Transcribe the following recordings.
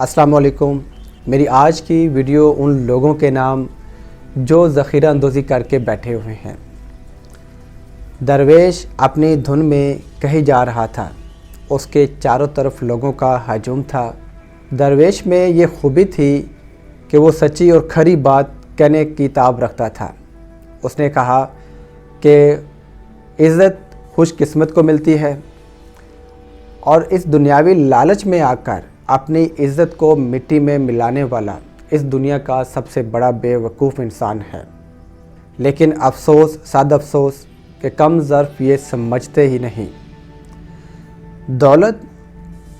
السلام علیکم۔ میری آج کی ویڈیو ان لوگوں کے نام جو ذخیرہ اندوزی کر کے بیٹھے ہوئے ہیں۔ درویش اپنی دھن میں کہیں جا رہا تھا، اس کے چاروں طرف لوگوں کا ہجوم تھا۔ درویش میں یہ خوبی تھی کہ وہ سچی اور کھری بات کہنے کی تاب رکھتا تھا۔ اس نے کہا کہ عزت خوش قسمت کو ملتی ہے، اور اس دنیاوی لالچ میں آ کر اپنی عزت کو مٹی میں ملانے والا اس دنیا کا سب سے بڑا بے وقوف انسان ہے۔ لیکن افسوس، صد افسوس کہ کم ظرف یہ سمجھتے ہی نہیں۔ دولت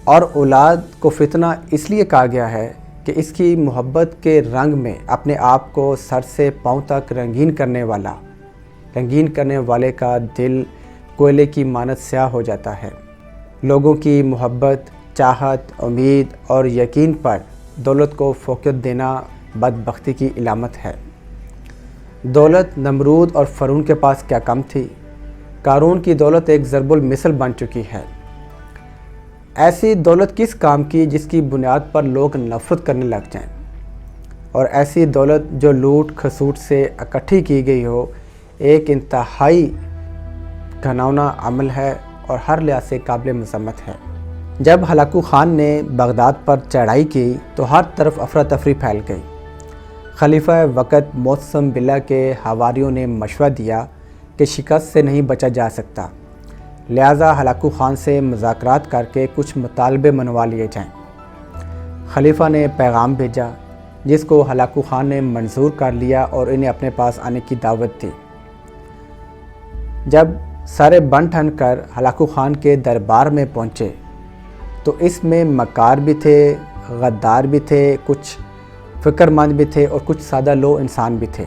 اور اولاد کو فتنہ اس لیے کہا گیا ہے کہ اس کی محبت کے رنگ میں اپنے آپ کو سر سے پاؤں تک رنگین کرنے والے کا دل کوئلے کی مانند سیاہ ہو جاتا ہے۔ لوگوں کی محبت، چاہت، امید اور یقین پر دولت کو فوقیت دینا بدبختی کی علامت ہے۔ دولت نمرود اور فرعون کے پاس کیا کم تھی؟ قارون کی دولت ایک ضرب المثل بن چکی ہے۔ ایسی دولت کس کام کی جس کی بنیاد پر لوگ نفرت کرنے لگ جائیں، اور ایسی دولت جو لوٹ کھسوٹ سے اکٹھی کی گئی ہو ایک انتہائی گھناؤنا عمل ہے اور ہر لحاظ سے قابل مذمت ہے۔ جب ہلاکو خان نے بغداد پر چڑھائی کی تو ہر طرف افراتفری پھیل گئی۔ خلیفہ وقت موسم باللہ کے حواریوں نے مشورہ دیا کہ شکست سے نہیں بچا جا سکتا، لہٰذا ہلاکو خان سے مذاکرات کر کے کچھ مطالبے منوا لیے جائیں۔ خلیفہ نے پیغام بھیجا جس کو ہلاکو خان نے منظور کر لیا اور انہیں اپنے پاس آنے کی دعوت دی۔ جب سارے بن ٹھن کر ہلاکو خان کے دربار میں پہنچے تو اس میں مکار بھی تھے، غدار بھی تھے، کچھ فکر مند بھی تھے اور کچھ سادہ لو انسان بھی تھے۔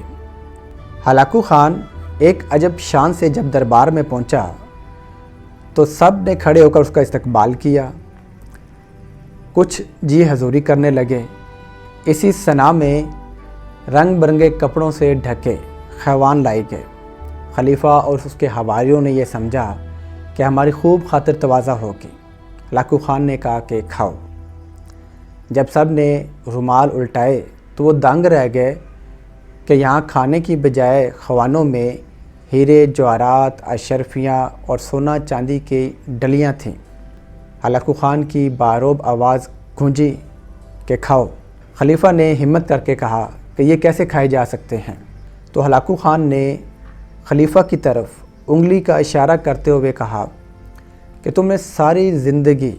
ہلاکو خان ایک عجب شان سے جب دربار میں پہنچا تو سب نے کھڑے ہو کر اس کا استقبال کیا، کچھ جی حضوری کرنے لگے۔ اسی ثنا میں رنگ برنگے کپڑوں سے ڈھکے خیوان لائے گئے۔ خلیفہ اور اس کے حواریوں نے یہ سمجھا کہ ہماری خوب خاطر تواضع ہوگی۔ ہلاکو خان نے کہا کہ کھاؤ۔ جب سب نے رومال الٹائے تو وہ دنگ رہ گئے کہ یہاں کھانے کی بجائے خوانوں میں ہیرے جواہرات، اشرفیاں اور سونا چاندی کی ڈلیاں تھیں۔ ہلاکو خان کی باروب آواز گونجی کہ کھاؤ۔ خلیفہ نے ہمت کر کے کہا کہ یہ کیسے کھائے جا سکتے ہیں؟ تو ہلاکو خان نے خلیفہ کی طرف انگلی کا اشارہ کرتے ہوئے کہا کہ تم نے ساری زندگی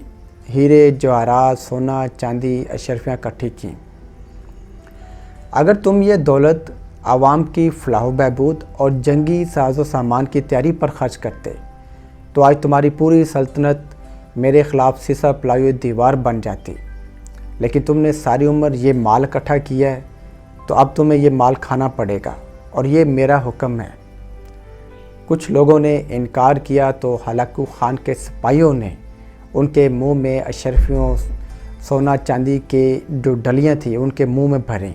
ہیرے جواہرات، سونا چاندی، اشرفیاں اکٹھی کیں۔ اگر تم یہ دولت عوام کی فلاح و بہبود اور جنگی ساز و سامان کی تیاری پر خرچ کرتے تو آج تمہاری پوری سلطنت میرے خلاف سیسا پلائی ہوئی دیوار بن جاتی۔ لیکن تم نے ساری عمر یہ مال اکٹھا کیا ہے تو اب تمہیں یہ مال کھانا پڑے گا، اور یہ میرا حکم ہے۔ کچھ لوگوں نے انکار کیا تو ہلاکو خان کے سپاہیوں نے ان کے منہ میں اشرفیوں، سونا چاندی کے جو ڈلیاں تھیں ان کے منہ میں بھریں۔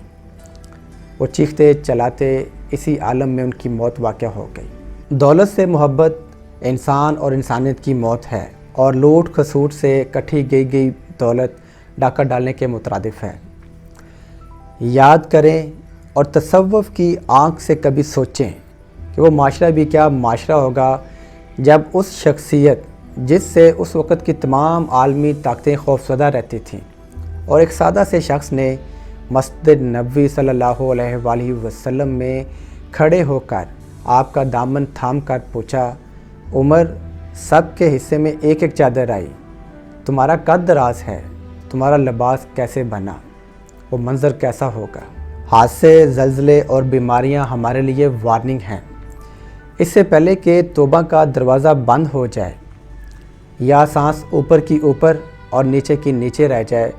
وہ چیختے چلاتے اسی عالم میں ان کی موت واقع ہو گئی۔ دولت سے محبت انسان اور انسانیت کی موت ہے، اور لوٹ کھسوٹ سے اکٹھی گئی دولت ڈاکہ ڈالنے کے مترادف ہے۔ یاد کریں اور تصوف کی آنکھ سے کبھی سوچیں کہ وہ معاشرہ بھی کیا معاشرہ ہوگا جب اس شخصیت جس سے اس وقت کی تمام عالمی طاقتیں خوفزدہ رہتی تھیں، اور ایک سادہ سے شخص نے مسجد نبوی صلی اللہ علیہ وآلہ وسلم میں کھڑے ہو کر آپ کا دامن تھام کر پوچھا، عمر سب کے حصے میں ایک ایک چادر آئی، تمہارا قد دراز ہے، تمہارا لباس کیسے بنا؟ وہ منظر کیسا ہوگا؟ حادثے، زلزلے اور بیماریاں ہمارے لیے وارننگ ہیں۔ اس سے پہلے کہ توبہ کا دروازہ بند ہو جائے یا سانس اوپر کی اوپر اور نیچے کی نیچے رہ جائے،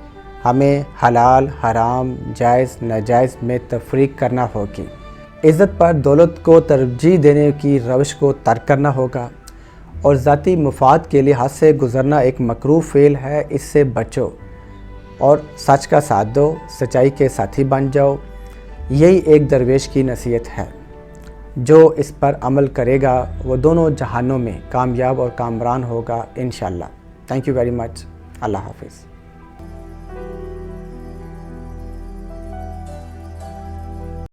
ہمیں حلال، حرام، جائز، ناجائز میں تفریق کرنا ہوگی۔ عزت پر دولت کو ترجیح دینے کی روش کو ترک کرنا ہوگا، اور ذاتی مفاد کے لیے حد سے گزرنا ایک مکروہ فعل ہے، اس سے بچو اور سچ کا ساتھ دو، سچائی کے ساتھی بن جاؤ۔ یہی ایک درویش کی نصیحت ہے۔ جو اس پر عمل کرے گا وہ دونوں جہانوں میں کامیاب اور کامران ہوگا انشاءاللہ۔ Thank you very much. اللہ حافظ۔